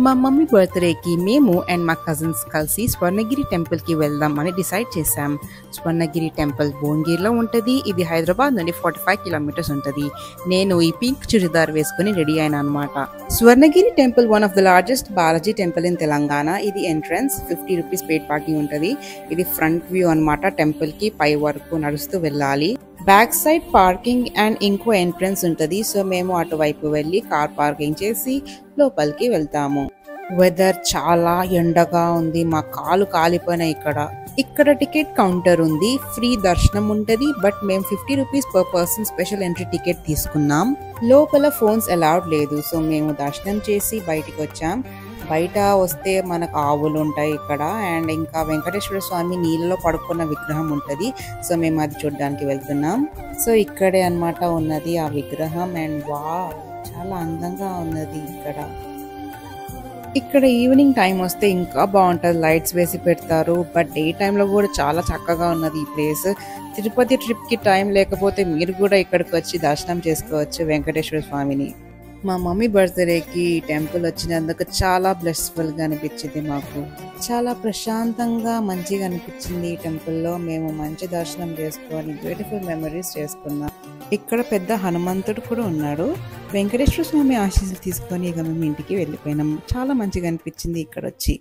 మా మమ్మీ బర్త్డేకి మేము అండ్ మా కజిన్స్ కలిసి స్వర్ణగిరి టెంపుల్కి వెళ్దాం అని డిసైడ్ చేశాం. స్వర్ణగిరి టెంపుల్ భువనగిరిలో ఉంటుంది. ఇది హైదరాబాద్ నుండి 45 కిలోమీటర్స్ ఉంటుంది. నేను ఈ పింక్ చుడిదార్ వేసుకుని రెడీ అయినా అనమాట. Swarnagiri temple one of the largest Balaji temple in Telangana. ఇది ఎంట్రన్స్ 50 రూపీస్ పెయిడ్ పార్కింగ్ ఉంటుంది. ఇది ఫ్రంట్ వ్యూ అనమాట. టెంపుల్ కి పై వరకు నడుస్తూ వెళ్ళాలి. బ్యాక్ సైడ్ పార్కింగ్ అండ్ ఇంకో ఎంట్రన్స్ ఉంటుంది. సో మేము అటువైపు వెళ్ళి కార్ పార్కింగ్ చేసి లోపలికి వెళ్తాము. వెదర్ చాలా ఎండగా ఉంది. మా కాలు కాలిపోయినాయి. ఇక్కడ టికెట్ కౌంటర్ ఉంది. ఫ్రీ దర్శనం ఉంటుంది. బట్ మేము 50 rupees per person special entry ticket తీసుకున్నాం. లోపల ఫోన్స్ అలౌడ్ లేదు. సో మేము దర్శనం చేసి బయటికి వచ్చాం. బయట వస్తే మనకు ఆవులు ఉంటాయి ఇక్కడ. అండ్ ఇంకా వెంకటేశ్వర స్వామి నీళ్ళలో పడుకున్న విగ్రహం ఉంటుంది. సో మేము అది చూడడానికి వెళ్తున్నాం. సో ఇక్కడే అన్నమాట ఉన్నది ఆ విగ్రహం. అండ్ వావ్, చాలా అందంగా ఉన్నది. ఇక్కడ ఈవినింగ్ టైం వస్తే ఇంకా బాగుంటుంది. లైట్స్ వేసి పెడతారు. బట్ డే టైంలో కూడా చాలా చక్కగా ఉన్నది ఈ ప్లేస్. తిరుపతి ట్రిప్కి టైం లేకపోతే మీరు కూడా ఇక్కడికి వచ్చి దర్శనం చేసుకోవచ్చు వెంకటేశ్వర స్వామిని. మా మమ్మీ బర్త్డేకి టెంపుల్ వచ్చినందుకు చాలా బ్లెస్ఫుల్గా అనిపించింది. మాకు చాలా ప్రశాంతంగా మంచిగా అనిపించింది. ఈ టెంపుల్లో మేము మంచి దర్శనం చేసుకొని బ్యూటిఫుల్ మెమరీస్ చేసుకున్నాం. ఇక్కడ పెద్ద హనుమంతుడు కూడా ఉన్నాడు. వెంకటేశ్వర స్వామి ఆశీస్సులు తీసుకొని ఇక మేము ఇంటికి వెళ్ళిపోయినాం. చాలా మంచిగా అనిపించింది ఇక్కడ వచ్చి.